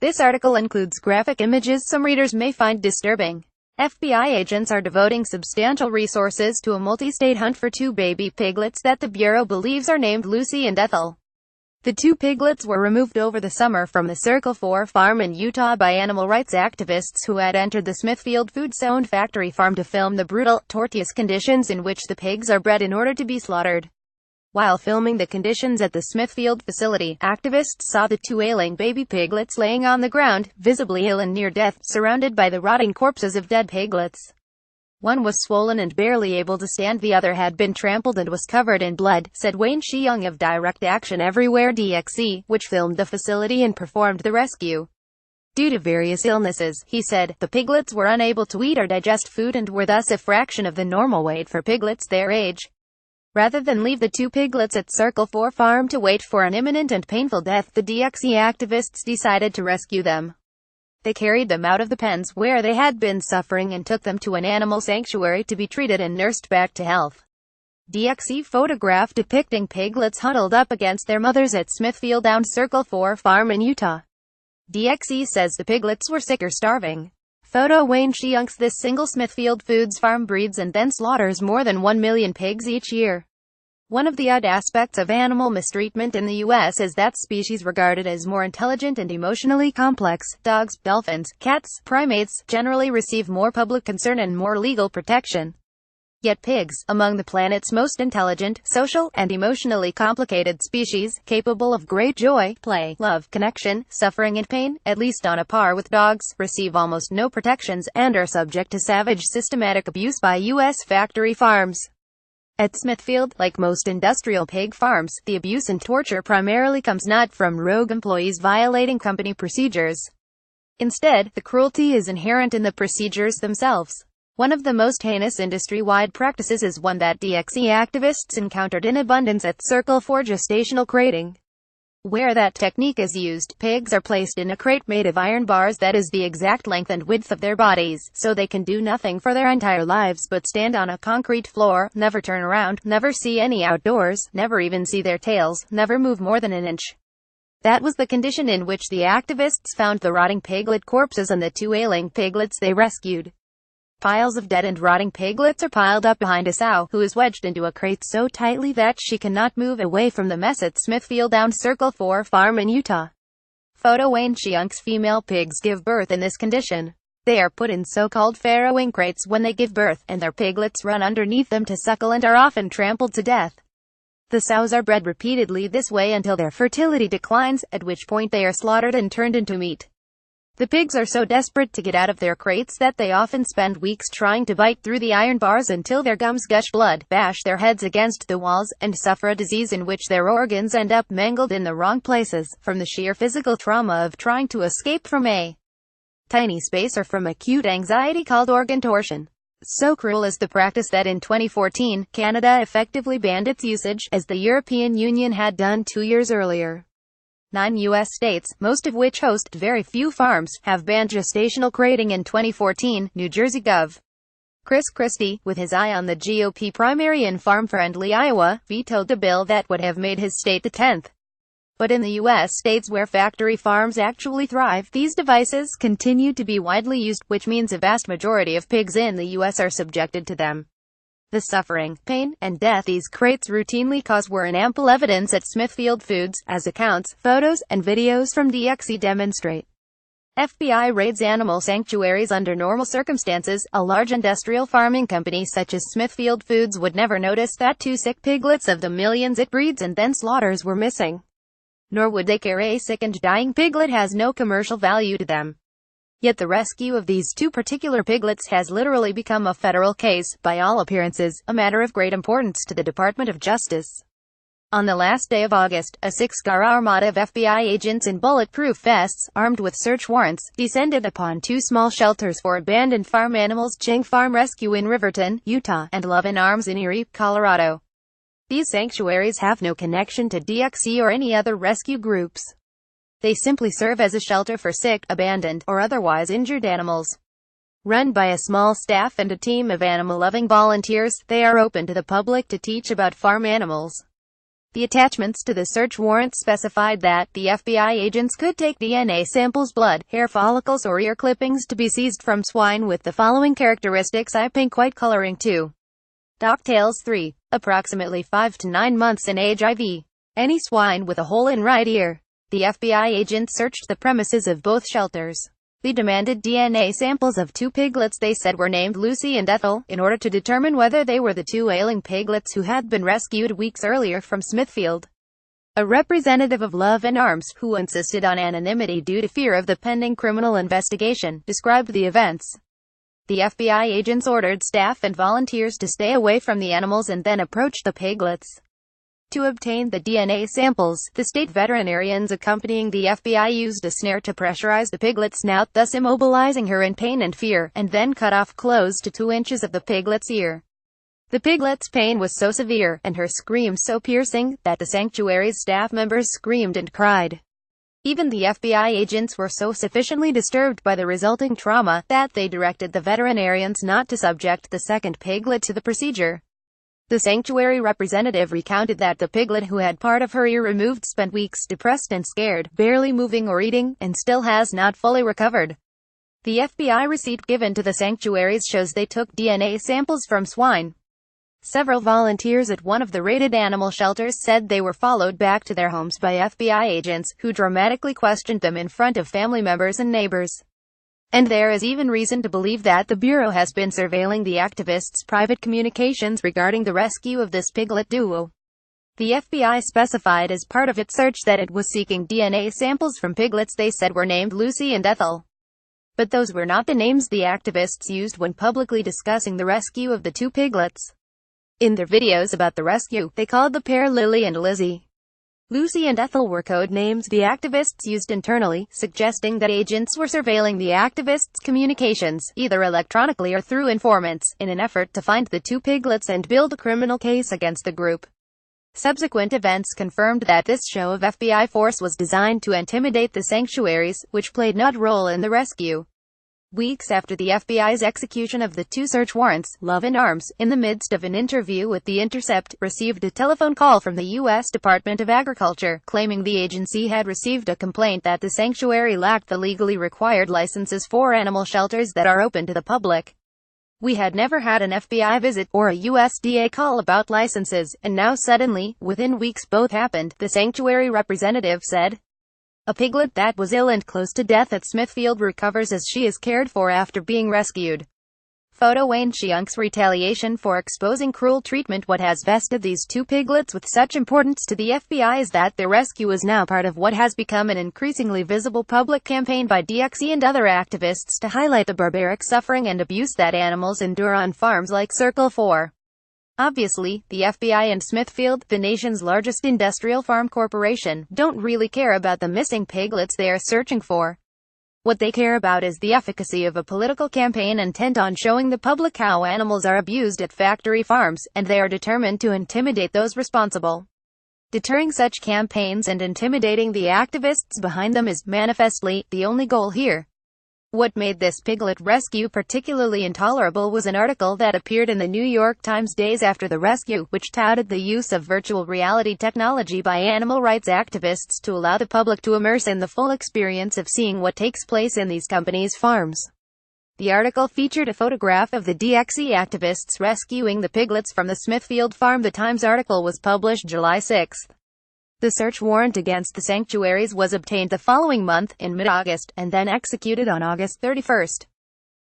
This article includes graphic images some readers may find disturbing. FBI agents are devoting substantial resources to a multi-state hunt for two baby piglets that the Bureau believes are named Lucy and Ethel. The two piglets were removed over the summer from the Circle 4 farm in Utah by animal rights activists who had entered the Smithfield Foods-owned factory farm to film the brutal, torturous conditions in which the pigs are bred in order to be slaughtered. While filming the conditions at the Smithfield facility, activists saw the two ailing baby piglets laying on the ground, visibly ill and near death, surrounded by the rotting corpses of dead piglets. One was swollen and barely able to stand, the other had been trampled and was covered in blood, said Wayne Sheung of Direct Action Everywhere DXE, which filmed the facility and performed the rescue. Due to various illnesses, he said, the piglets were unable to eat or digest food and were thus a fraction of the normal weight for piglets their age. Rather than leave the two piglets at Circle 4 farm to wait for an imminent and painful death, the DXE activists decided to rescue them. They carried them out of the pens where they had been suffering and took them to an animal sanctuary to be treated and nursed back to health. DXE photograph depicting piglets huddled up against their mothers at Smithfield Down Circle 4 farm in Utah. DXE says the piglets were sick or starving. Photo Wayne Sheung's This single Smithfield Foods farm breeds and then slaughters more than 1 million pigs each year. One of the odd aspects of animal mistreatment in the U.S. is that species regarded as more intelligent and emotionally complex, dogs, dolphins, cats, primates, generally receive more public concern and more legal protection. Yet pigs, among the planet's most intelligent, social, and emotionally complicated species, capable of great joy, play, love, connection, suffering and pain, at least on a par with dogs, receive almost no protections, and are subject to savage systematic abuse by U.S. factory farms. At Smithfield, like most industrial pig farms, the abuse and torture primarily comes not from rogue employees violating company procedures. Instead, the cruelty is inherent in the procedures themselves. One of the most heinous industry-wide practices is one that DXE activists encountered in abundance at Circle 4 gestational crating. Where that technique is used, pigs are placed in a crate made of iron bars that is the exact length and width of their bodies, so they can do nothing for their entire lives but stand on a concrete floor, never turn around, never see any outdoors, never even see their tails, never move more than an inch. That was the condition in which the activists found the rotting piglet corpses and the two ailing piglets they rescued. Piles of dead and rotting piglets are piled up behind a sow, who is wedged into a crate so tightly that she cannot move away from the mess at Smithfield Down Circle 4 farm in Utah. Photo Wayne Sheung's female pigs give birth in this condition. They are put in so-called farrowing crates when they give birth, and their piglets run underneath them to suckle and are often trampled to death. The sows are bred repeatedly this way until their fertility declines, at which point they are slaughtered and turned into meat. The pigs are so desperate to get out of their crates that they often spend weeks trying to bite through the iron bars until their gums gush blood, bash their heads against the walls, and suffer a disease in which their organs end up mangled in the wrong places, from the sheer physical trauma of trying to escape from a tiny space or from acute anxiety called organ torsion. So cruel is the practice that in 2014, Canada effectively banned its usage, as the European Union had done 2 years earlier. 9 U.S. states, most of which host very few farms, have banned gestational crating in 2014, New Jersey Gov. Chris Christie, with his eye on the GOP primary in farm-friendly Iowa, vetoed the bill that would have made his state the 10th. But in the U.S. states where factory farms actually thrive, these devices continue to be widely used, which means a vast majority of pigs in the U.S. are subjected to them. The suffering, pain, and death these crates routinely cause were in ample evidence at Smithfield Foods, as accounts, photos, and videos from DXE demonstrate. FBI raids animal sanctuaries under normal circumstances. A large industrial farming company such as Smithfield Foods would never notice that two sick piglets of the millions it breeds and then slaughters were missing. Nor would they care. A sick and dying piglet has no commercial value to them. Yet the rescue of these two particular piglets has literally become a federal case, by all appearances, a matter of great importance to the Department of Justice. On the last day of August, a 6-car armada of FBI agents in bulletproof vests, armed with search warrants, descended upon two small shelters for abandoned farm animals, Ching Farm Rescue in Riverton, Utah, and Love and Arms in Erie, Colorado. These sanctuaries have no connection to DXE or any other rescue groups. They simply serve as a shelter for sick, abandoned, or otherwise injured animals. Run by a small staff and a team of animal-loving volunteers, they are open to the public to teach about farm animals. The attachments to the search warrant specified that the FBI agents could take DNA samples, blood, hair follicles, or ear clippings to be seized from swine with the following characteristics: eye pink, white coloring 2. Docktails 3. Approximately 5 to 9 months in age, IV. Any swine with a hole in right ear. The FBI agents searched the premises of both shelters. They demanded DNA samples of 2 piglets they said were named Lucy and Ethel, in order to determine whether they were the 2 ailing piglets who had been rescued weeks earlier from Smithfield. A representative of Love and Arms, who insisted on anonymity due to fear of the pending criminal investigation, described the events. The FBI agents ordered staff and volunteers to stay away from the animals and then approached the piglets. To obtain the DNA samples, the state veterinarians accompanying the FBI used a snare to pressurize the piglet's snout, thus immobilizing her in pain and fear, and then cut off close to 2 inches of the piglet's ear. The piglet's pain was so severe, and her screams so piercing, that the sanctuary's staff members screamed and cried. Even the FBI agents were so sufficiently disturbed by the resulting trauma, that they directed the veterinarians not to subject the second piglet to the procedure. The sanctuary representative recounted that the piglet who had part of her ear removed spent weeks depressed and scared, barely moving or eating, and still has not fully recovered. The FBI receipt given to the sanctuaries shows they took DNA samples from swine. Several volunteers at one of the raided animal shelters said they were followed back to their homes by FBI agents, who dramatically questioned them in front of family members and neighbors. And there is even reason to believe that the Bureau has been surveilling the activists' private communications regarding the rescue of this piglet duo. The FBI specified as part of its search that it was seeking DNA samples from piglets they said were named Lucy and Ethel. But those were not the names the activists used when publicly discussing the rescue of the 2 piglets. In their videos about the rescue, they called the pair Lily and Lizzie. Lucy and Ethel were code names the activists used internally, suggesting that agents were surveilling the activists' communications, either electronically or through informants, in an effort to find the 2 piglets and build a criminal case against the group. Subsequent events confirmed that this show of FBI force was designed to intimidate the sanctuaries, which played no role in the rescue. Weeks after the FBI's execution of the 2 search warrants, Love and Arms, in the midst of an interview with The Intercept, received a telephone call from the U.S. Department of Agriculture, claiming the agency had received a complaint that the sanctuary lacked the legally required licenses for animal shelters that are open to the public. "We had never had an FBI visit, or a USDA call about licenses, and now suddenly, within weeks both happened," the sanctuary representative said. A piglet that was ill and close to death at Smithfield recovers as she is cared for after being rescued. Photo Wayne Chiunk's retaliation for exposing cruel treatment. What has vested these 2 piglets with such importance to the FBI is that their rescue is now part of what has become an increasingly visible public campaign by DXE and other activists to highlight the barbaric suffering and abuse that animals endure on farms like Circle 4. Obviously, the FBI and Smithfield, the nation's largest industrial farm corporation, don't really care about the missing piglets they are searching for. What they care about is the efficacy of a political campaign intent on showing the public how animals are abused at factory farms, and they are determined to intimidate those responsible. Deterring such campaigns and intimidating the activists behind them is, manifestly, the only goal here. What made this piglet rescue particularly intolerable was an article that appeared in the New York Times days after the rescue, which touted the use of virtual reality technology by animal rights activists to allow the public to immerse in the full experience of seeing what takes place in these companies' farms. The article featured a photograph of the DXE activists rescuing the piglets from the Smithfield farm. The Times article was published July 6. The search warrant against the sanctuaries was obtained the following month, in mid-August, and then executed on August 31.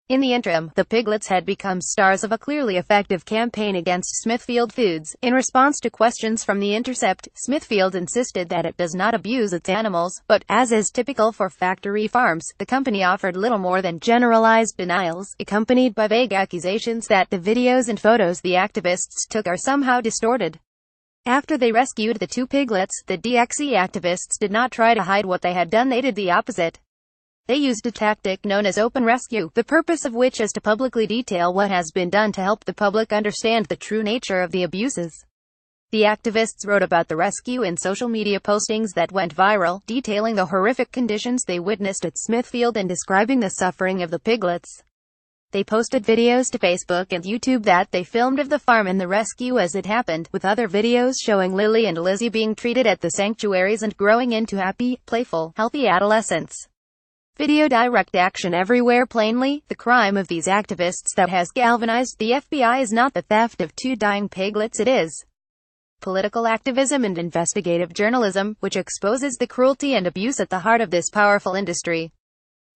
In the interim, the piglets had become stars of a clearly effective campaign against Smithfield Foods. In response to questions from The Intercept, Smithfield insisted that it does not abuse its animals, but, as is typical for factory farms, the company offered little more than generalized denials, accompanied by vague accusations that the videos and photos the activists took are somehow distorted. After they rescued the 2 piglets, the DXE activists did not try to hide what they had done. They did the opposite. They used a tactic known as open rescue, the purpose of which is to publicly detail what has been done to help the public understand the true nature of the abuses. The activists wrote about the rescue in social media postings that went viral, detailing the horrific conditions they witnessed at Smithfield and describing the suffering of the piglets. They posted videos to Facebook and YouTube that they filmed of the farm and the rescue as it happened, with other videos showing Lily and Lizzie being treated at the sanctuaries and growing into happy, playful, healthy adolescents. Video direct action everywhere. Plainly, the crime of these activists that has galvanized the FBI is not the theft of 2 dying piglets, it is political activism and investigative journalism, which exposes the cruelty and abuse at the heart of this powerful industry.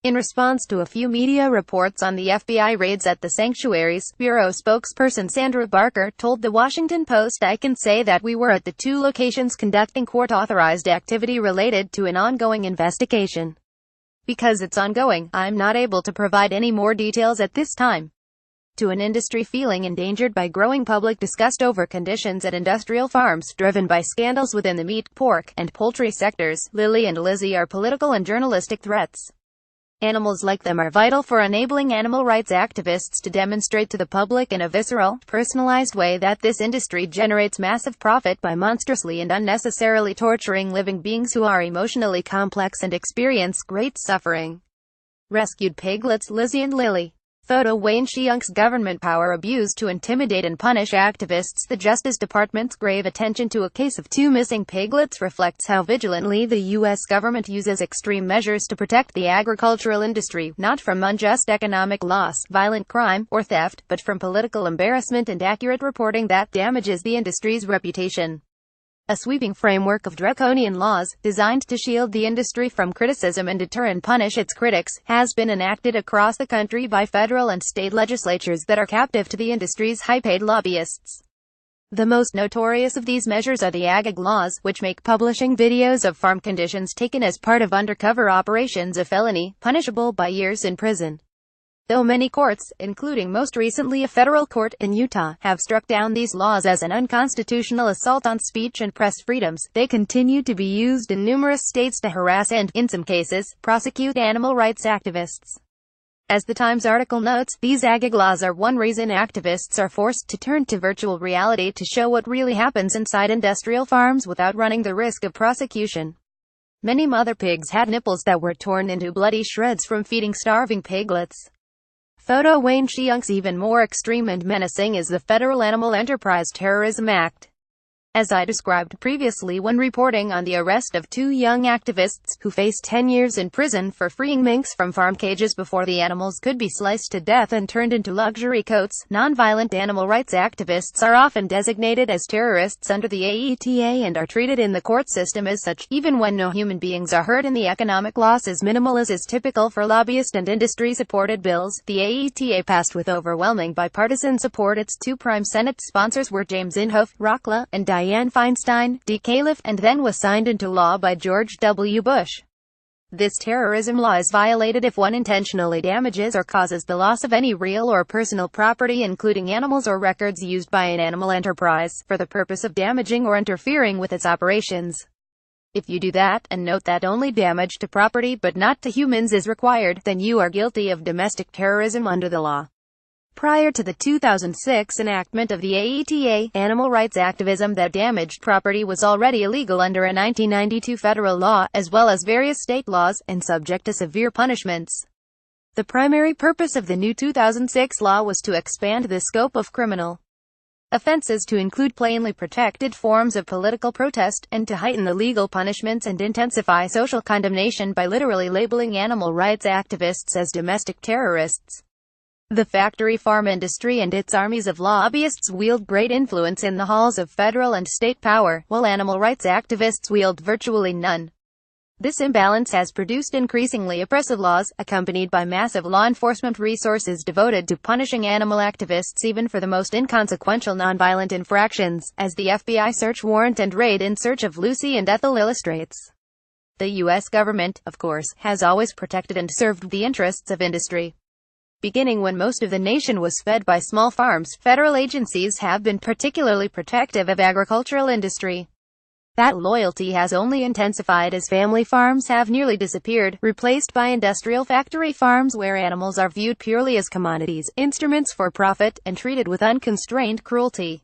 In response to a few media reports on the FBI raids at the sanctuaries, Bureau spokesperson Sandra Barker told The Washington Post, "I can say that we were at the 2 locations conducting court-authorized activity related to an ongoing investigation. Because it's ongoing, I'm not able to provide any more details at this time." To an industry feeling endangered by growing public disgust over conditions at industrial farms, driven by scandals within the meat, pork, and poultry sectors, Lily and Lizzie are political and journalistic threats. Animals like them are vital for enabling animal rights activists to demonstrate to the public in a visceral, personalized way that this industry generates massive profit by monstrously and unnecessarily torturing living beings who are emotionally complex and experience great suffering. Rescued piglets Lizzie and Lily. Photo Wayne Chiunk's government power abused to intimidate and punish activists. The Justice Department's grave attention to a case of 2 missing piglets reflects how vigilantly the U.S. government uses extreme measures to protect the agricultural industry, not from unjust economic loss, violent crime, or theft, but from political embarrassment and accurate reporting that damages the industry's reputation. A sweeping framework of draconian laws, designed to shield the industry from criticism and deter and punish its critics, has been enacted across the country by federal and state legislatures that are captive to the industry's high-paid lobbyists. The most notorious of these measures are the ag laws, which make publishing videos of farm conditions taken as part of undercover operations a felony, punishable by years in prison. Though many courts, including most recently a federal court in Utah, have struck down these laws as an unconstitutional assault on speech and press freedoms, they continue to be used in numerous states to harass and, in some cases, prosecute animal rights activists. As the Times article notes, these ag laws are one reason activists are forced to turn to virtual reality to show what really happens inside industrial farms without running the risk of prosecution. Many mother pigs had nipples that were torn into bloody shreds from feeding starving piglets. Photo Wayne Chiunk's even more extreme and menacing is the Federal Animal Enterprise Terrorism Act. As I described previously when reporting on the arrest of 2 young activists, who faced 10 years in prison for freeing minks from farm cages before the animals could be sliced to death and turned into luxury coats, nonviolent animal rights activists are often designated as terrorists under the AETA and are treated in the court system as such, even when no human beings are hurt and the economic loss is minimal, as is typical for lobbyist and industry-supported bills. The AETA passed with overwhelming bipartisan support. Its 2 prime Senate sponsors were James Inhofe, Rockla, and Dianne Feinstein, D. Califf, and then was signed into law by George W. Bush. This terrorism law is violated if one intentionally damages or causes the loss of any real or personal property, including animals or records used by an animal enterprise, for the purpose of damaging or interfering with its operations. If you do that, and note that only damage to property but not to humans is required, then you are guilty of domestic terrorism under the law. Prior to the 2006 enactment of the AETA, animal rights activism that damaged property was already illegal under a 1992 federal law, as well as various state laws, and subject to severe punishments. The primary purpose of the new 2006 law was to expand the scope of criminal offenses to include plainly protected forms of political protest, and to heighten the legal punishments and intensify social condemnation by literally labeling animal rights activists as domestic terrorists. The factory farm industry and its armies of lobbyists wield great influence in the halls of federal and state power, while animal rights activists wield virtually none. This imbalance has produced increasingly oppressive laws, accompanied by massive law enforcement resources devoted to punishing animal activists even for the most inconsequential nonviolent infractions, as the FBI search warrant and raid in search of Lucy and Ethel illustrates. The U.S. government, of course, has always protected and served the interests of industry. Beginning when most of the nation was fed by small farms, federal agencies have been particularly protective of agricultural industry. That loyalty has only intensified as family farms have nearly disappeared, replaced by industrial factory farms where animals are viewed purely as commodities, instruments for profit, and treated with unconstrained cruelty.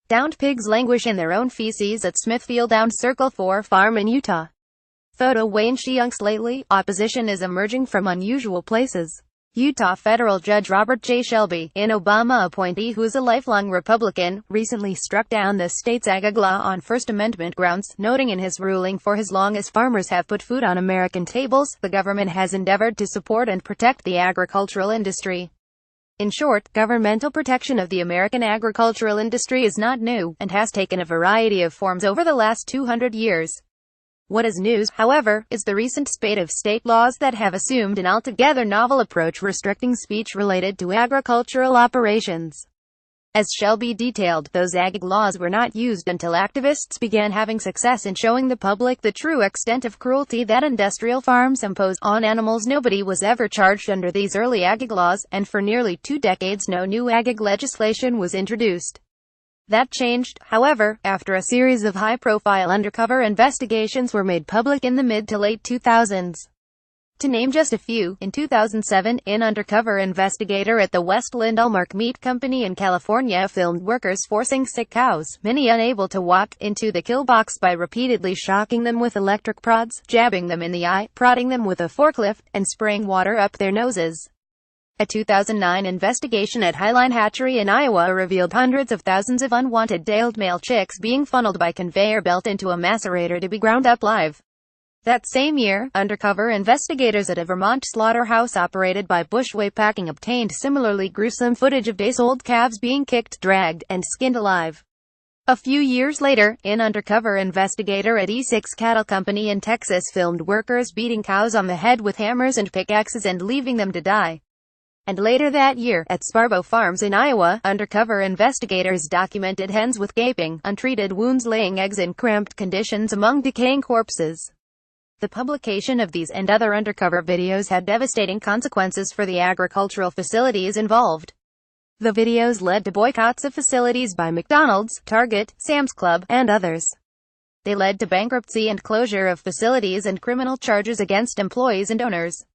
Downed pigs languish in their own feces at Smithfield Downed Circle 4 Farm in Utah. Photo Wayne Chiunk's lately, opposition is emerging from unusual places. Utah federal judge Robert J. Shelby, an Obama appointee who's a lifelong Republican, recently struck down the state's ag law on First Amendment grounds, noting in his ruling, for as long as farmers have put food on American tables, the government has endeavored to support and protect the agricultural industry. In short, governmental protection of the American agricultural industry is not new, and has taken a variety of forms over the last 200 years. What is news, however, is the recent spate of state laws that have assumed an altogether novel approach restricting speech related to agricultural operations. As Shelby detailed, those ag laws were not used until activists began having success in showing the public the true extent of cruelty that industrial farms impose on animals. Nobody was ever charged under these early ag laws, and for nearly 2 decades no new ag legislation was introduced. That changed, however, after a series of high-profile undercover investigations were made public in the mid to late 2000s. To name just a few, in 2007, an undercover investigator at the Westland Allmark Meat Company in California filmed workers forcing sick cows, many unable to walk, into the kill box by repeatedly shocking them with electric prods, jabbing them in the eye, prodding them with a forklift, and spraying water up their noses. A 2009 investigation at Highline Hatchery in Iowa revealed hundreds of thousands of unwanted day-old male chicks being funneled by conveyor belt into a macerator to be ground up live. That same year, undercover investigators at a Vermont slaughterhouse operated by Bushway Packing obtained similarly gruesome footage of days-old calves being kicked, dragged, and skinned alive. A few years later, an undercover investigator at E6 Cattle Company in Texas filmed workers beating cows on the head with hammers and pickaxes and leaving them to die. And later that year, at Sparbo Farms in Iowa, undercover investigators documented hens with gaping, untreated wounds laying eggs in cramped conditions among decaying corpses. The publication of these and other undercover videos had devastating consequences for the agricultural facilities involved. The videos led to boycotts of facilities by McDonald's, Target, Sam's Club, and others. They led to bankruptcy and closure of facilities and criminal charges against employees and owners.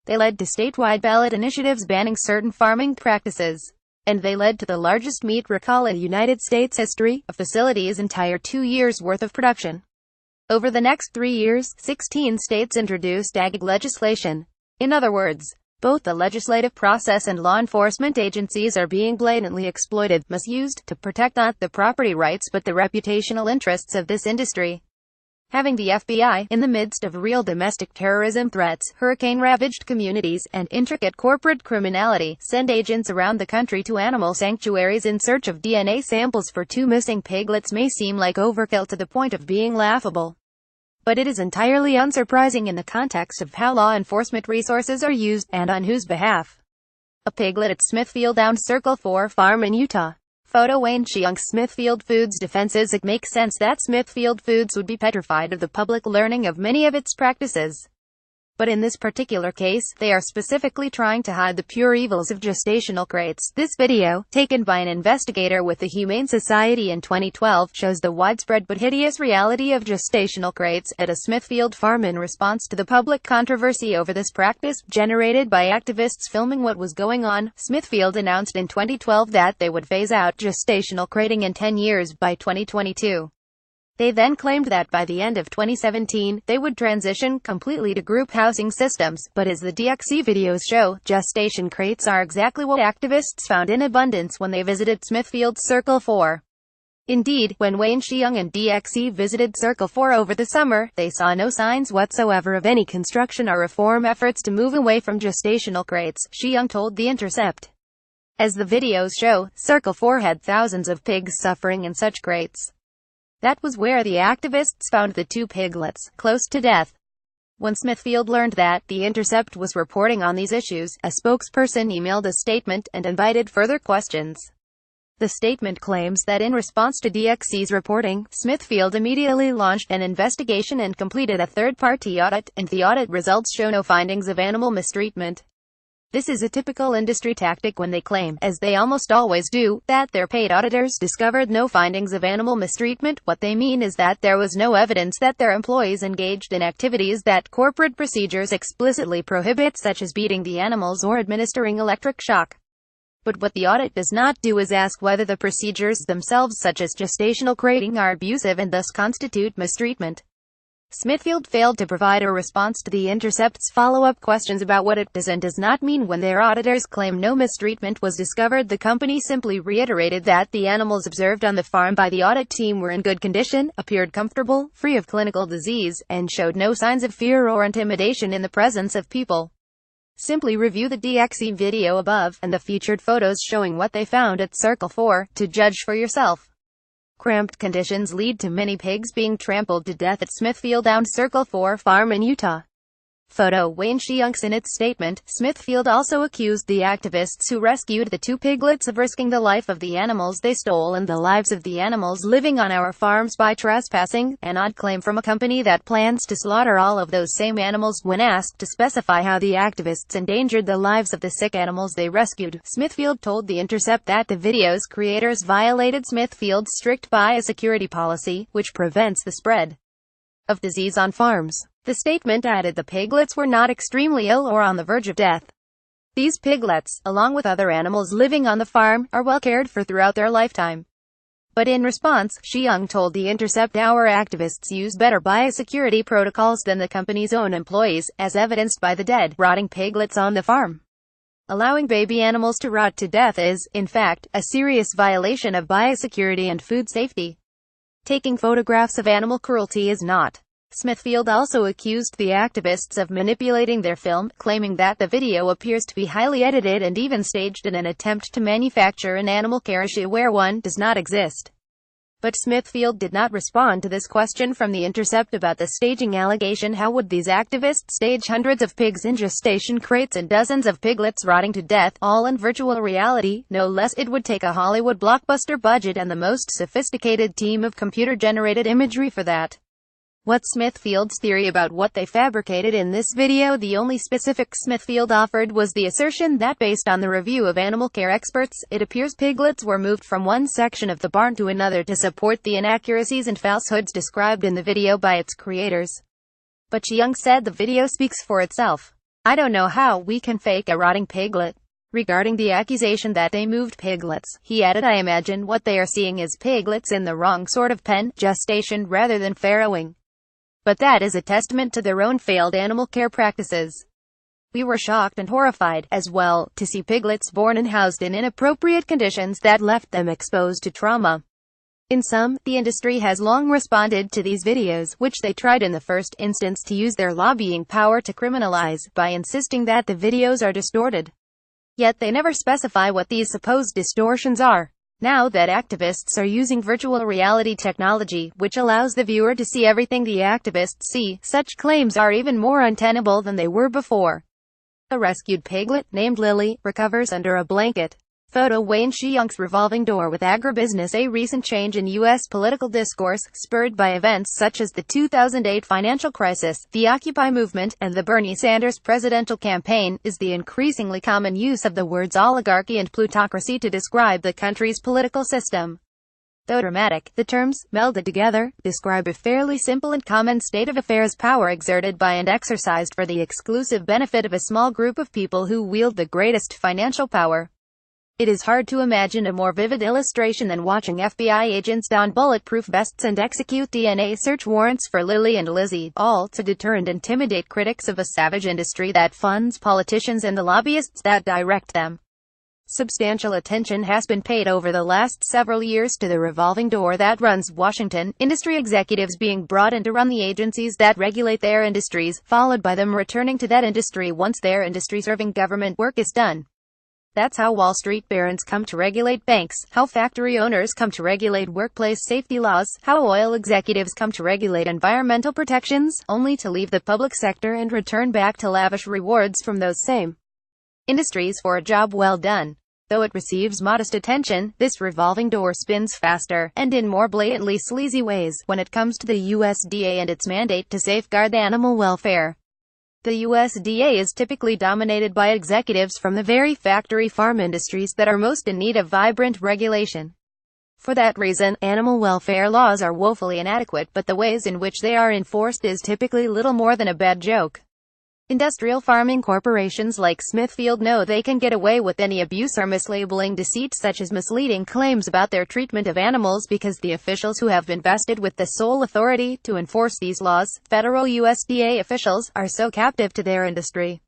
They led to statewide ballot initiatives banning certain farming practices. And they led to the largest meat recall in United States history, a facility's entire 2 years' worth of production. Over the next 3 years, 16 states introduced ag legislation. In other words, both the legislative process and law enforcement agencies are being blatantly exploited, misused, to protect not the property rights but the reputational interests of this industry. Having the FBI, in the midst of real domestic terrorism threats, hurricane-ravaged communities, and intricate corporate criminality, send agents around the country to animal sanctuaries in search of DNA samples for 2 missing piglets may seem like overkill to the point of being laughable. But it is entirely unsurprising in the context of how law enforcement resources are used, and on whose behalf. A piglet at Smithfield Down Circle 4 Farm in Utah. Photo Wayne Chiang. Smithfield Foods defenses. It makes sense that Smithfield Foods would be petrified of the public learning of many of its practices. But in this particular case, they are specifically trying to hide the pure evils of gestational crates. This video, taken by an investigator with the Humane Society in 2012, shows the widespread but hideous reality of gestational crates at a Smithfield farm in response to the public controversy over this practice, generated by activists filming what was going on. Smithfield announced in 2012 that they would phase out gestational crating in 10 years by 2022. They then claimed that by the end of 2017, they would transition completely to group housing systems, but as the DXC videos show, gestation crates are exactly what activists found in abundance when they visited Smithfield Circle 4. Indeed, when Wayne Chiang and DXC visited Circle 4 over the summer, they saw no signs whatsoever of any construction or reform efforts to move away from gestational crates, Chiang told The Intercept. As the videos show, Circle 4 had thousands of pigs suffering in such crates. That was where the activists found the 2 piglets, close to death. When Smithfield learned that The Intercept was reporting on these issues, a spokesperson emailed a statement and invited further questions. The statement claims that in response to DXC's reporting, Smithfield immediately launched an investigation and completed a third-party audit, and the audit results show no findings of animal mistreatment. This is a typical industry tactic when they claim, as they almost always do, that their paid auditors discovered no findings of animal mistreatment. What they mean is that there was no evidence that their employees engaged in activities that corporate procedures explicitly prohibit, such as beating the animals or administering electric shock. But what the audit does not do is ask whether the procedures themselves, such as gestational crating, are abusive and thus constitute mistreatment. Smithfield failed to provide a response to The Intercept's follow-up questions about what it does and does not mean when their auditors claim no mistreatment was discovered. The company simply reiterated that the animals observed on the farm by the audit team were in good condition, appeared comfortable, free of clinical disease, and showed no signs of fear or intimidation in the presence of people. Simply review the DXE video above, and the featured photos showing what they found at Circle 4, to judge for yourself. Cramped conditions lead to many pigs being trampled to death at Smithfield Down Circle 4 farm in Utah. Photo Wayne Shiunks. In its statement, Smithfield also accused the activists who rescued the 2 piglets of risking the life of the animals they stole and the lives of the animals living on our farms by trespassing, an odd claim from a company that plans to slaughter all of those same animals. When asked to specify how the activists endangered the lives of the sick animals they rescued, Smithfield told The Intercept that the video's creators violated Smithfield's strict biosecurity policy, which prevents the spread of disease on farms. The statement added the piglets were not extremely ill or on the verge of death. These piglets, along with other animals living on the farm, are well cared for throughout their lifetime. But in response, Shiung told The Intercept our activists use better biosecurity protocols than the company's own employees, as evidenced by the dead, rotting piglets on the farm. Allowing baby animals to rot to death is, in fact, a serious violation of biosecurity and food safety. Taking photographs of animal cruelty is not. Smithfield also accused the activists of manipulating their film, claiming that the video appears to be highly edited and even staged in an attempt to manufacture an animal care issue where one does not exist. But Smithfield did not respond to this question from The Intercept about the staging allegation. How would these activists stage hundreds of pigs in gestation crates and dozens of piglets rotting to death, all in virtual reality? No less. It would take a Hollywood blockbuster budget and the most sophisticated team of computer-generated imagery for that. What's Smithfield's theory about what they fabricated in this video? The only specific Smithfield offered was the assertion that based on the review of animal care experts, it appears piglets were moved from one section of the barn to another to support the inaccuracies and falsehoods described in the video by its creators. But Shiung said the video speaks for itself. I don't know how we can fake a rotting piglet. Regarding the accusation that they moved piglets, he added, I imagine what they are seeing is piglets in the wrong sort of pen, gestation rather than farrowing. But that is a testament to their own failed animal care practices. We were shocked and horrified, as well, to see piglets born and housed in inappropriate conditions that left them exposed to trauma. In sum, the industry has long responded to these videos, which they tried in the first instance to use their lobbying power to criminalize, by insisting that the videos are distorted. Yet they never specify what these supposed distortions are. Now that activists are using virtual reality technology, which allows the viewer to see everything the activists see, such claims are even more untenable than they were before. A rescued piglet, named Lily, recovers under a blanket. Photo Wayne Shiunks. Revolving door with agribusiness. A recent change in U.S. political discourse, spurred by events such as the 2008 financial crisis, the Occupy movement, and the Bernie Sanders presidential campaign, is the increasingly common use of the words oligarchy and plutocracy to describe the country's political system. Though dramatic, the terms, melded together, describe a fairly simple and common state of affairs: power exerted by and exercised for the exclusive benefit of a small group of people who wield the greatest financial power. It is hard to imagine a more vivid illustration than watching FBI agents don bulletproof vests and execute DNA search warrants for Lily and Lizzie, all to deter and intimidate critics of a savage industry that funds politicians and the lobbyists that direct them. Substantial attention has been paid over the last several years to the revolving door that runs Washington, industry executives being brought in to run the agencies that regulate their industries, followed by them returning to that industry once their industry-serving government work is done. That's how Wall Street barons come to regulate banks, how factory owners come to regulate workplace safety laws, how oil executives come to regulate environmental protections, only to leave the public sector and return back to lavish rewards from those same industries for a job well done. Though it receives modest attention, this revolving door spins faster, and in more blatantly sleazy ways, when it comes to the USDA and its mandate to safeguard animal welfare. The USDA is typically dominated by executives from the very factory farm industries that are most in need of vibrant regulation. For that reason, animal welfare laws are woefully inadequate, but the ways in which they are enforced is typically little more than a bad joke. Industrial farming corporations like Smithfield know they can get away with any abuse or mislabeling deceit such as misleading claims about their treatment of animals because the officials who have been vested with the sole authority to enforce these laws, federal USDA officials, are so captive to their industry.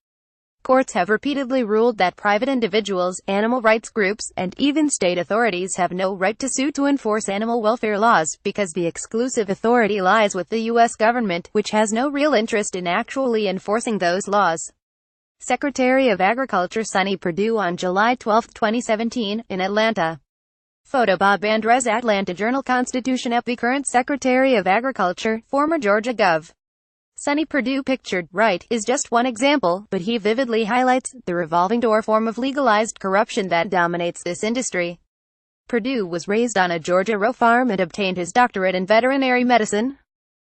Courts have repeatedly ruled that private individuals, animal rights groups, and even state authorities have no right to sue to enforce animal welfare laws, because the exclusive authority lies with the U.S. government, which has no real interest in actually enforcing those laws. Secretary of Agriculture Sonny Perdue on July 12, 2017, in Atlanta. Photo Bob Andres, Atlanta Journal-Constitution. The current Secretary of Agriculture, former Georgia Gov. Sonny Perdue, pictured right, is just one example, but he vividly highlights the revolving door form of legalized corruption that dominates this industry. Perdue was raised on a Georgia row farm and obtained his doctorate in veterinary medicine.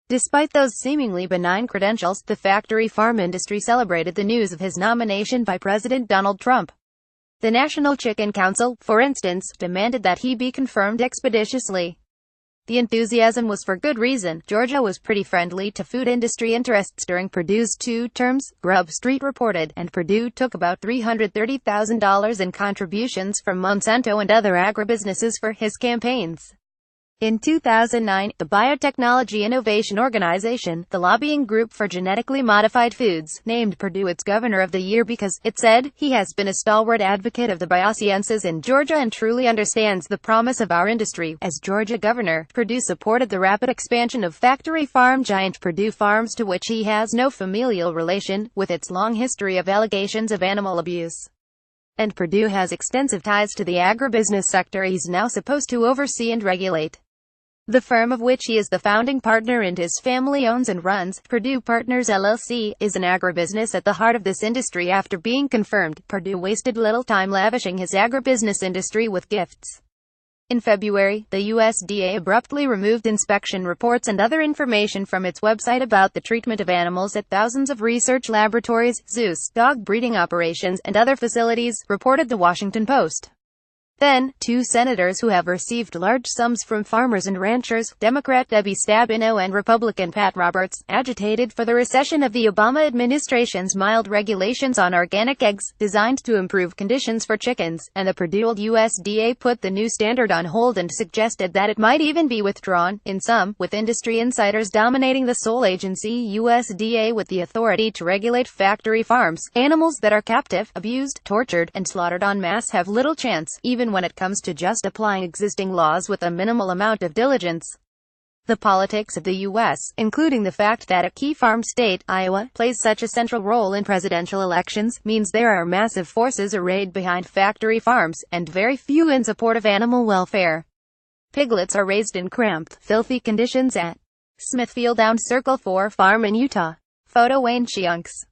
Despite those seemingly benign credentials, the factory farm industry celebrated the news of his nomination by President Donald Trump. The National Chicken Council, for instance, demanded that he be confirmed expeditiously. The enthusiasm was for good reason. Georgia was pretty friendly to food industry interests during Perdue's 2 terms, Grub Street reported, and Perdue took about $330,000 in contributions from Monsanto and other agribusinesses for his campaigns. In 2009, the Biotechnology Innovation Organization, the lobbying group for genetically modified foods, named Perdue its Governor of the Year because, it said, he has been a stalwart advocate of the biosciences in Georgia and truly understands the promise of our industry. As Georgia governor, Perdue supported the rapid expansion of factory farm giant Perdue Farms, to which he has no familial relation, with its long history of allegations of animal abuse. And Perdue has extensive ties to the agribusiness sector he's now supposed to oversee and regulate. The firm of which he is the founding partner and his family owns and runs, Perdue Partners LLC, is an agribusiness at the heart of this industry. After being confirmed, Perdue wasted little time lavishing his agribusiness industry with gifts. In February, the USDA abruptly removed inspection reports and other information from its website about the treatment of animals at thousands of research laboratories, zoos, dog breeding operations, and other facilities, reported the Washington Post. Then, 2 senators who have received large sums from farmers and ranchers, Democrat Debbie Stabenow and Republican Pat Roberts, agitated for the recession of the Obama administration's mild regulations on organic eggs, designed to improve conditions for chickens, and the Perdue USDA put the new standard on hold and suggested that it might even be withdrawn, in some, with industry insiders dominating the sole agency, USDA, with the authority to regulate factory farms. Animals that are captive, abused, tortured, and slaughtered en masse have little chance, even when it comes to just applying existing laws with a minimal amount of diligence. The politics of the U.S., including the fact that a key farm state, Iowa, plays such a central role in presidential elections, means there are massive forces arrayed behind factory farms, and very few in support of animal welfare. Piglets are raised in cramped, filthy conditions at Smithfield Downs Circle 4 Farm in Utah. Photo Wayne Chiunks.